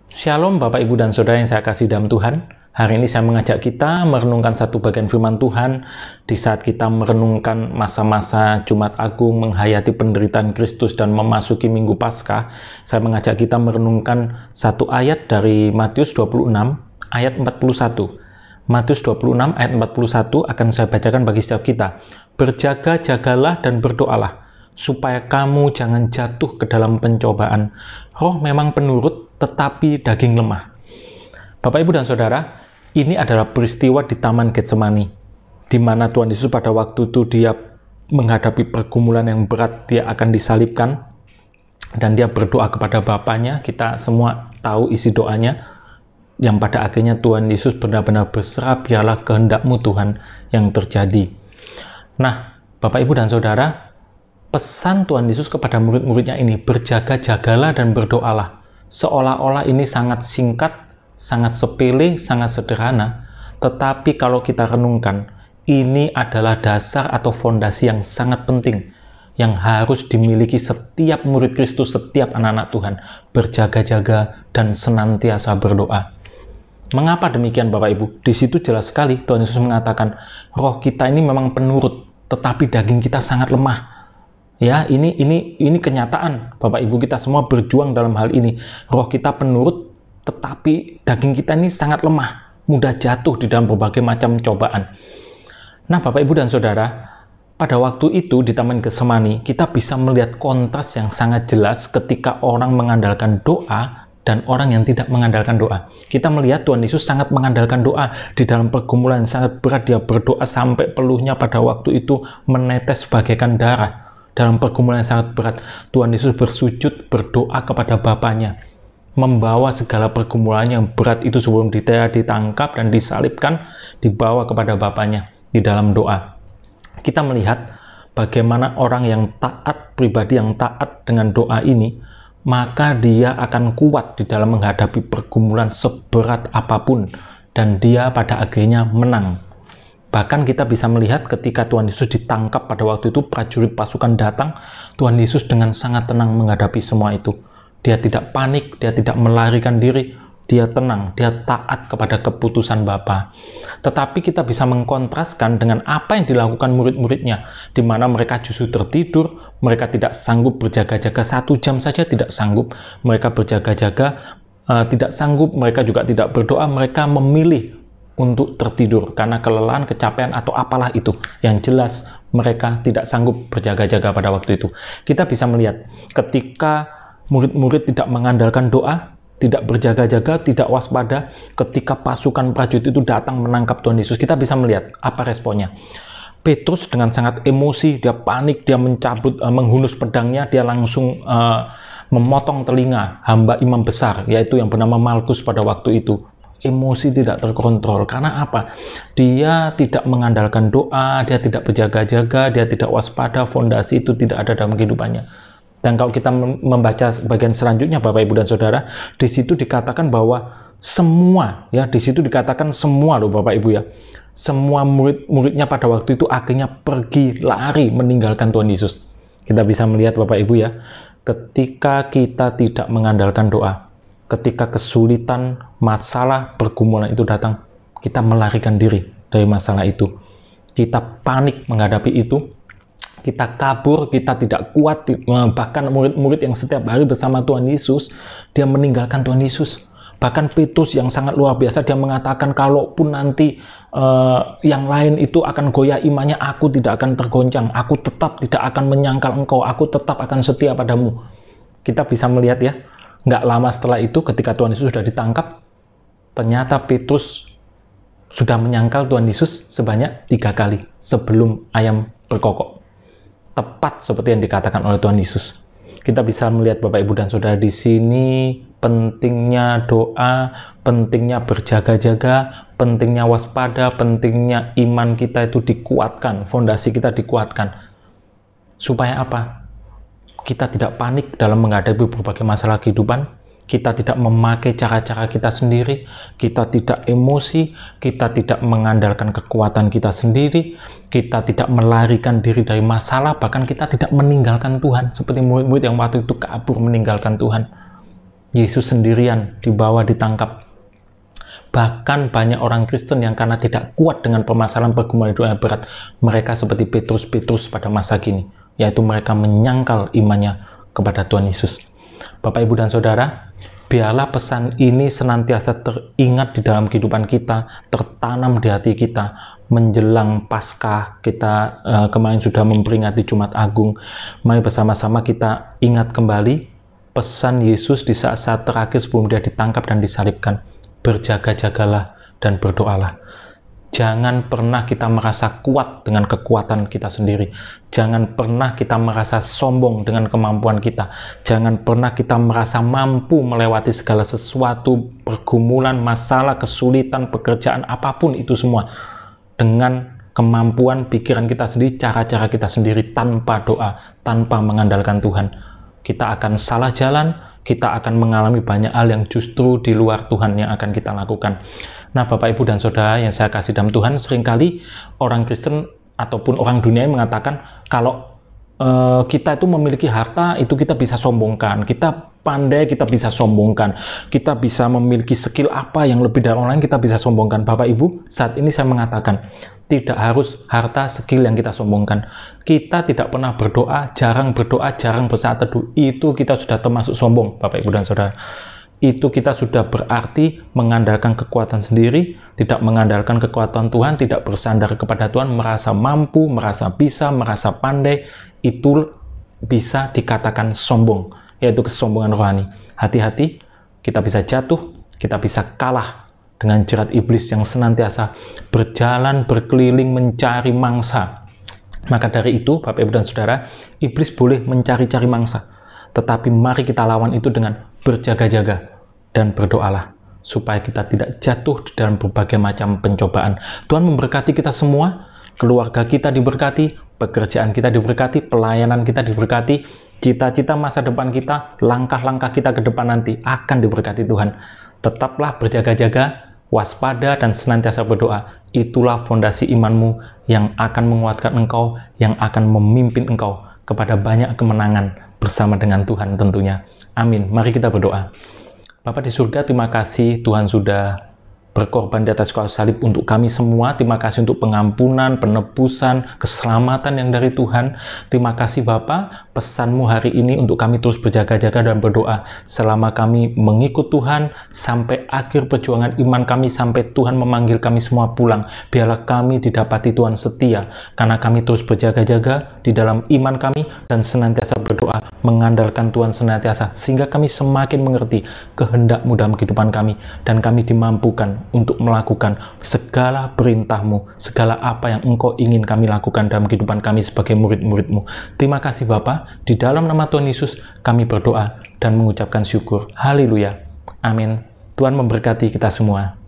Shalom Bapak Ibu dan Saudara yang saya kasih dalam Tuhan. Hari ini saya mengajak kita merenungkan satu bagian firman Tuhan di saat kita merenungkan masa-masa Jumat Agung menghayati penderitaan Kristus dan memasuki Minggu Paskah. Saya mengajak kita merenungkan satu ayat dari Matius 26 ayat 41. Matius 26 ayat 41 akan saya bacakan bagi setiap kita. Berjaga-jagalah dan berdoalah, supaya kamu jangan jatuh ke dalam pencobaan. Roh memang penurut, tetapi daging lemah. Bapak, Ibu, dan Saudara, ini adalah peristiwa di Taman Getsemani, di mana Tuhan Yesus pada waktu itu dia menghadapi pergumulan yang berat, dia akan disalibkan, dan dia berdoa kepada Bapanya. Kita semua tahu isi doanya, yang pada akhirnya Tuhan Yesus benar-benar berserah, biarlah kehendak-Mu Tuhan yang terjadi. Nah, Bapak, Ibu, dan Saudara, pesan Tuhan Yesus kepada murid-muridnya ini, berjaga-jagalah dan berdoalah. Seolah-olah ini sangat singkat, sangat sepele, sangat sederhana. Tetapi kalau kita renungkan, ini adalah dasar atau fondasi yang sangat penting, yang harus dimiliki setiap murid Kristus, setiap anak-anak Tuhan. Berjaga-jaga dan senantiasa berdoa. Mengapa demikian Bapak Ibu? Di situ jelas sekali Tuhan Yesus mengatakan, roh kita ini memang penurut, tetapi daging kita sangat lemah. Ya, ini kenyataan. Bapak Ibu, kita semua berjuang dalam hal ini. Roh kita penurut, tetapi daging kita ini sangat lemah, mudah jatuh di dalam berbagai macam cobaan. Nah, Bapak Ibu dan Saudara, pada waktu itu di Taman Getsemani, kita bisa melihat kontras yang sangat jelas ketika orang mengandalkan doa dan orang yang tidak mengandalkan doa. Kita melihat Tuhan Yesus sangat mengandalkan doa. Di dalam pergumulan yang sangat berat, dia berdoa sampai peluhnya pada waktu itu menetes bagaikan darah. Dalam pergumulan yang sangat berat, Tuhan Yesus bersujud berdoa kepada Bapanya, membawa segala pergumulan yang berat itu sebelum ditangkap dan disalibkan, dibawa kepada Bapanya di dalam doa. Kita melihat bagaimana orang yang taat, pribadi yang taat dengan doa ini, maka dia akan kuat di dalam menghadapi pergumulan seberat apapun, dan dia pada akhirnya menang. Bahkan kita bisa melihat ketika Tuhan Yesus ditangkap pada waktu itu, prajurit pasukan datang, Tuhan Yesus dengan sangat tenang menghadapi semua itu. Dia tidak panik, dia tidak melarikan diri, dia tenang, dia taat kepada keputusan Bapa. Tetapi kita bisa mengkontraskan dengan apa yang dilakukan murid-muridnya, di mana mereka justru tertidur, mereka tidak sanggup berjaga-jaga 1 jam saja, tidak sanggup. Mereka berjaga-jaga, tidak sanggup, mereka juga tidak berdoa, mereka memilih untuk tertidur karena kelelahan, kecapean, atau apalah itu. Yang jelas mereka tidak sanggup berjaga-jaga pada waktu itu. Kita bisa melihat ketika murid-murid tidak mengandalkan doa, tidak berjaga-jaga, tidak waspada, ketika pasukan prajurit itu datang menangkap Tuhan Yesus, kita bisa melihat apa responnya. Petrus dengan sangat emosi, dia panik, dia mencabut, menghunus pedangnya, dia langsung memotong telinga hamba imam besar, yaitu yang bernama Malkus pada waktu itu. Emosi tidak terkontrol. Karena apa? Dia tidak mengandalkan doa, dia tidak berjaga-jaga, dia tidak waspada, fondasi itu tidak ada dalam kehidupannya. Dan kalau kita membaca bagian selanjutnya, Bapak, Ibu, dan Saudara, di situ dikatakan bahwa semua, ya, di situ dikatakan semua loh Bapak, Ibu, ya. Semua murid-muridnya pada waktu itu akhirnya pergi, lari, meninggalkan Tuhan Yesus. Kita bisa melihat Bapak, Ibu, ya, ketika kita tidak mengandalkan doa, ketika kesulitan, masalah, pergumulan itu datang, kita melarikan diri dari masalah itu. Kita panik menghadapi itu, kita kabur, kita tidak kuat. Bahkan murid-murid yang setiap hari bersama Tuhan Yesus, dia meninggalkan Tuhan Yesus. Bahkan Petrus yang sangat luar biasa, dia mengatakan, kalaupun nanti yang lain itu akan goyah imannya, aku tidak akan tergoncang, aku tetap tidak akan menyangkal engkau, aku tetap akan setia padamu. Kita bisa melihat, ya, nggak lama setelah itu ketika Tuhan Yesus sudah ditangkap, ternyata Petrus sudah menyangkal Tuhan Yesus sebanyak 3 kali sebelum ayam berkokok. Tepat seperti yang dikatakan oleh Tuhan Yesus. Kita bisa melihat Bapak, Ibu, dan Saudara, di sini pentingnya doa, pentingnya berjaga-jaga, pentingnya waspada, pentingnya iman kita itu dikuatkan, fondasi kita dikuatkan. Supaya apa? Kita tidak panik dalam menghadapi berbagai masalah kehidupan, kita tidak memakai cara-cara kita sendiri, kita tidak emosi, kita tidak mengandalkan kekuatan kita sendiri, kita tidak melarikan diri dari masalah, bahkan kita tidak meninggalkan Tuhan, seperti murid-murid yang waktu itu kabur meninggalkan Tuhan. Yesus sendirian dibawa ditangkap. Bahkan banyak orang Kristen yang karena tidak kuat dengan permasalahan pergumulan hidup yang berat, mereka seperti Petrus pada masa kini, yaitu mereka menyangkal imannya kepada Tuhan Yesus. Bapak, Ibu, dan Saudara, biarlah pesan ini senantiasa teringat di dalam kehidupan kita, tertanam di hati kita, menjelang Paskah. Kita kemarin sudah memperingati Jumat Agung. Mari bersama-sama kita ingat kembali pesan Yesus di saat-saat terakhir sebelum dia ditangkap dan disalibkan. Berjaga-jagalah dan berdoalah. Jangan pernah kita merasa kuat dengan kekuatan kita sendiri. Jangan pernah kita merasa sombong dengan kemampuan kita. Jangan pernah kita merasa mampu melewati segala sesuatu, pergumulan, masalah, kesulitan, pekerjaan, apapun itu semua, dengan kemampuan pikiran kita sendiri, cara-cara kita sendiri, tanpa doa, tanpa mengandalkan Tuhan. Kita akan salah jalan, kita akan mengalami banyak hal yang justru di luar Tuhan yang akan kita lakukan. Nah, Bapak, Ibu, dan Saudara yang saya kasih dalam Tuhan, seringkali orang Kristen ataupun orang dunia mengatakan kalau kita itu memiliki harta, itu kita bisa sombongkan. Kita pandai, kita bisa sombongkan. Kita bisa memiliki skill apa yang lebih dari orang lain, kita bisa sombongkan. Bapak, Ibu, saat ini saya mengatakan, tidak harus harta, skill yang kita sombongkan. Kita tidak pernah berdoa, jarang bersaat teduh. Itu kita sudah termasuk sombong, Bapak, Ibu, dan Saudara. Itu kita sudah berarti mengandalkan kekuatan sendiri, tidak mengandalkan kekuatan Tuhan, tidak bersandar kepada Tuhan, merasa mampu, merasa bisa, merasa pandai. Itu bisa dikatakan sombong, yaitu kesombongan rohani. Hati-hati, kita bisa jatuh, kita bisa kalah dengan jerat iblis yang senantiasa berjalan berkeliling mencari mangsa. Maka dari itu, Bapak, Ibu, dan Saudara, iblis boleh mencari-cari mangsa, tetapi mari kita lawan itu dengan berjaga-jaga dan berdoalah supaya kita tidak jatuh di dalam berbagai macam pencobaan. Tuhan memberkati kita semua, keluarga kita diberkati, pekerjaan kita diberkati, pelayanan kita diberkati, cita-cita masa depan kita, langkah-langkah kita ke depan nanti akan diberkati Tuhan. Tetaplah berjaga-jaga, waspada, dan senantiasa berdoa. Itulah fondasi imanmu yang akan menguatkan engkau, yang akan memimpin engkau kepada banyak kemenangan bersama dengan Tuhan tentunya. Amin. Mari kita berdoa. Bapa di surga, terima kasih Tuhan sudah berkorban di atas kayu salib untuk kami semua. Terima kasih untuk pengampunan, penebusan, keselamatan yang dari Tuhan. Terima kasih Bapa, pesan-Mu hari ini untuk kami terus berjaga-jaga dan berdoa selama kami mengikut Tuhan sampai akhir perjuangan iman kami, sampai Tuhan memanggil kami semua pulang. Biarlah kami didapati Tuhan setia, karena kami terus berjaga-jaga di dalam iman kami dan senantiasa berdoa, mengandalkan Tuhan senantiasa, sehingga kami semakin mengerti kehendak-Mu dalam kehidupan kami, dan kami dimampukan untuk melakukan segala perintah-Mu, segala apa yang Engkau ingin kami lakukan dalam kehidupan kami sebagai murid-murid-Mu. Terima kasih Bapa, di dalam nama Tuhan Yesus kami berdoa dan mengucapkan syukur. Haleluya. Amin. Tuhan memberkati kita semua.